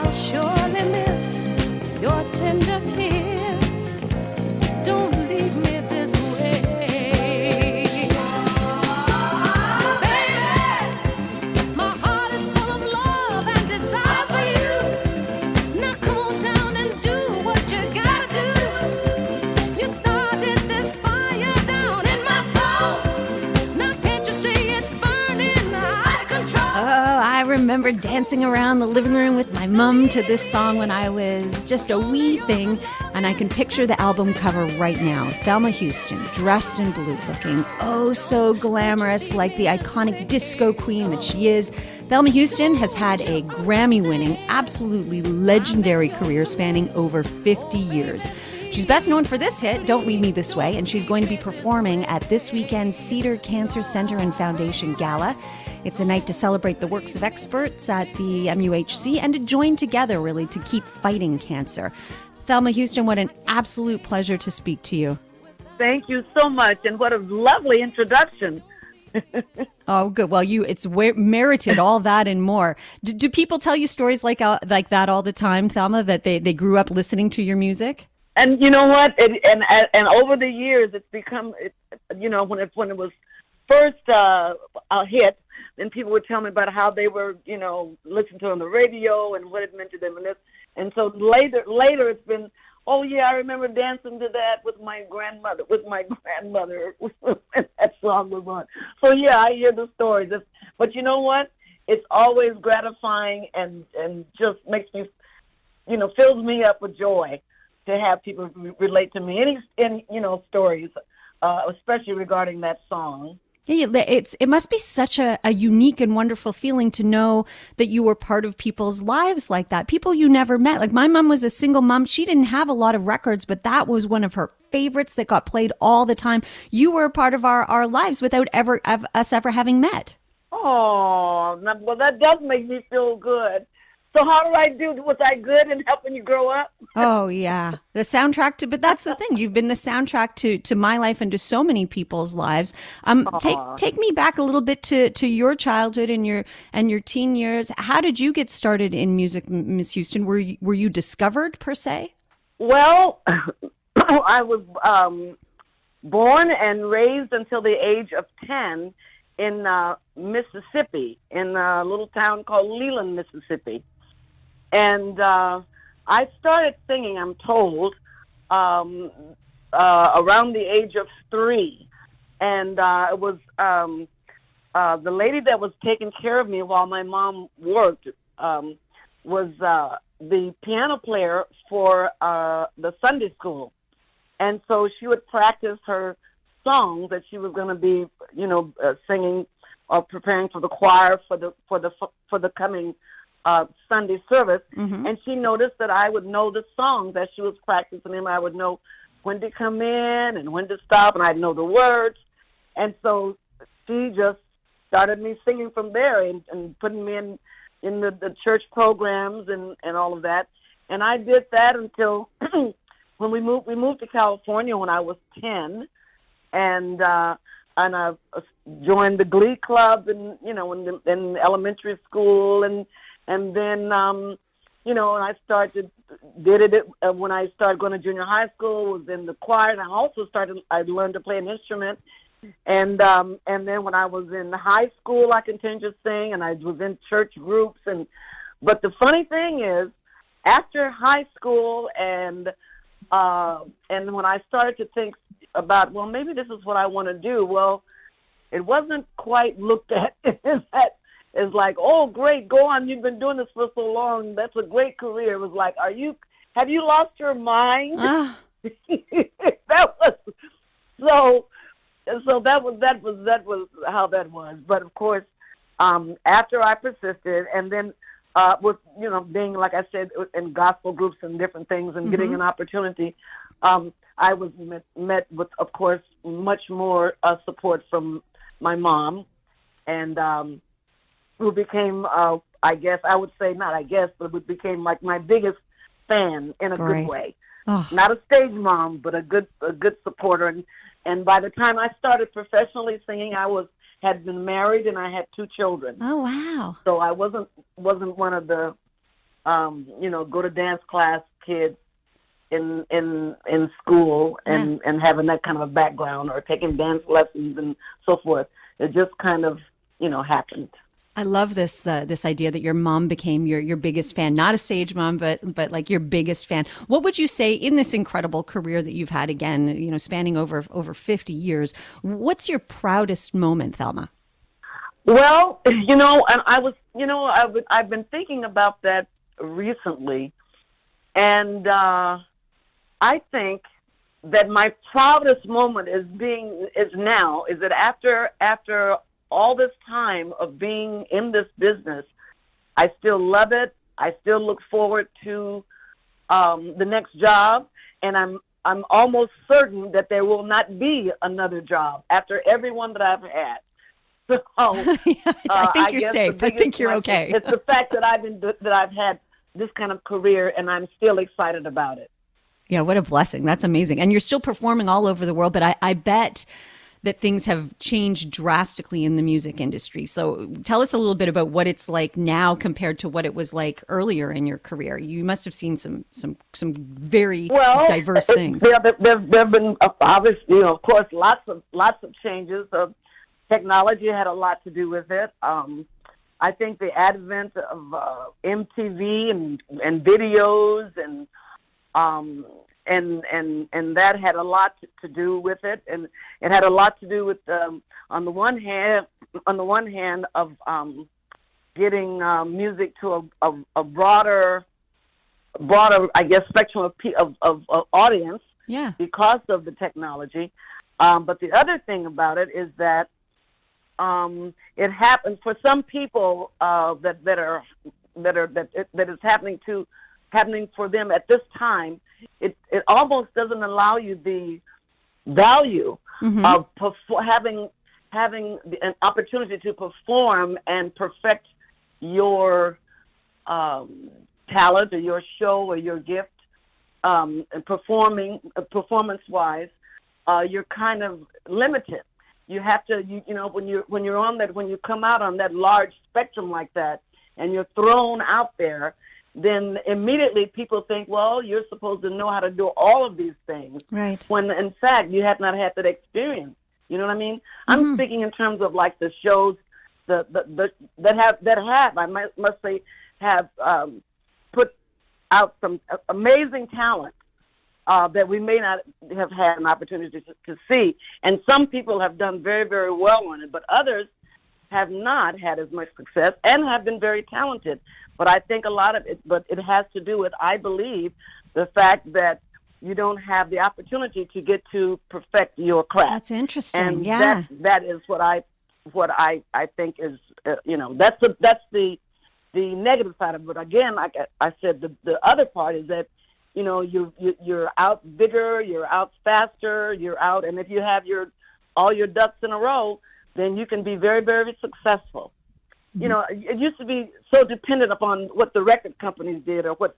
I'll surely miss your tender kiss. Don't leave me this way. Baby, my heart is full of love and desire for you. Now come on down and do what you gotta do. You started this fire down in my soul. Now can't you see it's burning out of control? Oh, I remember dancing around the living room with my mom to this song when I was just a wee thing, and I can picture the album cover right now. Thelma Houston, dressed in blue, looking oh so glamorous, like the iconic disco queen that she is. Thelma Houston has had a Grammy-winning, absolutely legendary career spanning over 50 years. She's best known for this hit, Don't Leave Me This Way, and she's going to be performing at this weekend's Cedar Cancer Center and Foundation Gala. It's a night to celebrate the works of experts at the MUHC and to join together, really, to keep fighting cancer. Thelma Houston, what an absolute pleasure to speak to you. Thank you so much, and what a lovely introduction. Oh, good. Well, it's merited all that and more. Do people tell you stories like that all the time, Thelma, that they grew up listening to your music? And you know what? And over the years, it's become, when it was first a hit, then people would tell me about how they were, listening to it on the radio and what it meant to them and this. And so later it's been, oh yeah, I remember dancing to that with my grandmother when that song was on. So yeah, I hear the stories. But you know what? It's always gratifying and just makes me, fills me up with joy to have people relate to me. Any stories, especially regarding that song. Yeah, it must be such a unique and wonderful feeling to know that you were part of people's lives like that. People you never met. Like my mom was a single mom. She didn't have a lot of records, but that was one of her favorites that got played all the time. You were a part of our lives without us ever having met. Oh, well, that does make me feel good. So how do I do? Was I good in helping you grow up? Oh, yeah. The soundtrack but that's the thing. You've been the soundtrack to my life and to so many people's lives. Take me back a little bit to your childhood and your teen years. How did you get started in music, Miss Houston? Were you discovered per se? Well, I was born and raised until the age of 10 in Mississippi, in a little town called Leland, Mississippi. And I started singing, I'm told, around the age of 3. And it was the lady that was taking care of me while my mom worked was the piano player for the Sunday school. And so she would practice her songs that she was going to be, singing or preparing for the choir for the coming Sunday service. Mm-hmm. And she noticed that I would know the songs as she was practicing them. I would know when to come in and when to stop, and I'd know the words. And so she just started me singing from there and putting me in the church programs and all of that. And I did that until when we moved to California when I was 10, and I joined the Glee Club in elementary school, and then and I did it when I started going to junior high school. Was in the choir, and I learned to play an instrument. And then when I was in high school, I continued to sing, and I was in church groups. But the funny thing is, after high school and when I started to think about, well, maybe this is what I want to do. Well, it wasn't quite looked at as like, oh, great, go on. You've been doing this for so long. That's a great career. It was like, have you lost your mind? That was how that was. But of course, after I persisted, and then with being, like I said, in gospel groups and different things, and getting an opportunity, I was met with, of course, much more support from my mom, and who became, who became like my biggest fan in a good way. Oh. Not a stage mom, but a good supporter. And by the time I started professionally singing, I had been married and I had 2 children. Oh, wow. So I wasn't one of the go to dance class kids in school and having that kind of a background or taking dance lessons and so forth. It just kind of, happened. I love this idea that your mom became your biggest fan, not a stage mom, but like your biggest fan. What would you say in this incredible career that you've had, again, spanning over 50 years? What's your proudest moment, Thelma? Well, and I've been thinking about that recently, and I think that my proudest moment is that after all this time of being in this business, I still love it. I still look forward to the next job, and I'm almost certain that there will not be another job after every one that I've had. So I think you're safe. I think you're okay. It's the fact that I've had this kind of career, and I'm still excited about it. Yeah, what a blessing. That's amazing. And you're still performing all over the world, but I bet that things have changed drastically in the music industry. So tell us a little bit about what it's like now compared to what it was like earlier in your career. You must have seen some very diverse things. There have been obviously, of course, lots of changes. Technology had a lot to do with it. I think the advent of MTV and videos and that had a lot to do with it, and it had a lot to do with on the one hand of getting music to a broader I guess spectrum of audience, because of the technology. But the other thing about it is that it happens for some people that is happening for them at this time. It almost doesn't allow you the value of having an opportunity to perform and perfect your talent or your show or your gift, and performance-wise. You're kind of limited. You have to, when you come out on that large spectrum like that, and you're thrown out there, then immediately people think, well, you're supposed to know how to do all of these things. Right. When in fact you have not had that experience. You know what I mean? I'm speaking in terms of like the shows that have put out some amazing talent that we may not have had an opportunity to see. And some people have done very, very well on it, but others have not had as much success and have been very talented. But I think a lot of it, it has to do with, I believe, the fact that you don't have the opportunity to get to perfect your craft. That's interesting. And yeah, that is what I think is, that's the negative side of it. But again, like I said, the other part is that, you're out bigger, you're out faster, you're out, and if you have all your ducks in a row, then you can be very, very successful. It used to be so dependent upon what the record companies did or what,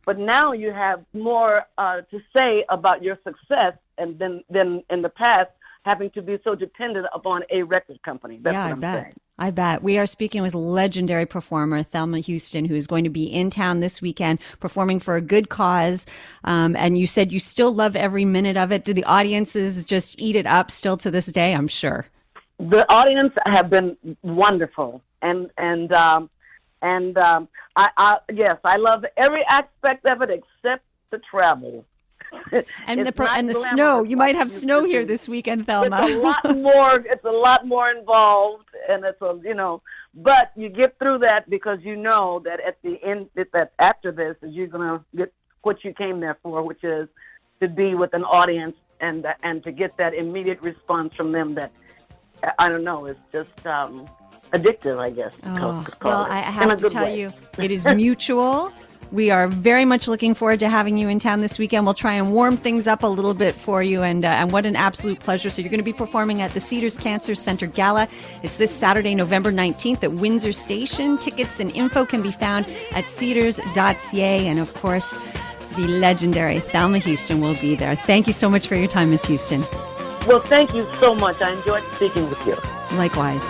but now you have more to say about your success and than in the past having to be so dependent upon a record company. That's what I'm saying. I bet. We are speaking with legendary performer Thelma Houston, who is going to be in town this weekend performing for a good cause. And you said you still love every minute of it. Do the audiences just eat it up still to this day? I'm sure. The audience have been wonderful. And yes, I love every aspect of it except the travel. And the snow. You might have snow here this weekend, Thelma. It's a lot more. It's a lot more involved, and but you get through that because you know that at the end, that after this, you're gonna get what you came there for, which is to be with an audience and to get that immediate response from them. That I don't know, is just addictive, I guess. Well, I have to tell you, it is mutual. We are very much looking forward to having you in town this weekend. We'll try and warm things up a little bit for you, and what an absolute pleasure. So you're going to be performing at the Cedars Cancer Center Gala. It's this Saturday, November 19th at Windsor Station. Tickets and info can be found at cedars.ca, and of course, the legendary Thelma Houston will be there. Thank you so much for your time, Ms. Houston. Well, thank you so much. I enjoyed speaking with you. Likewise.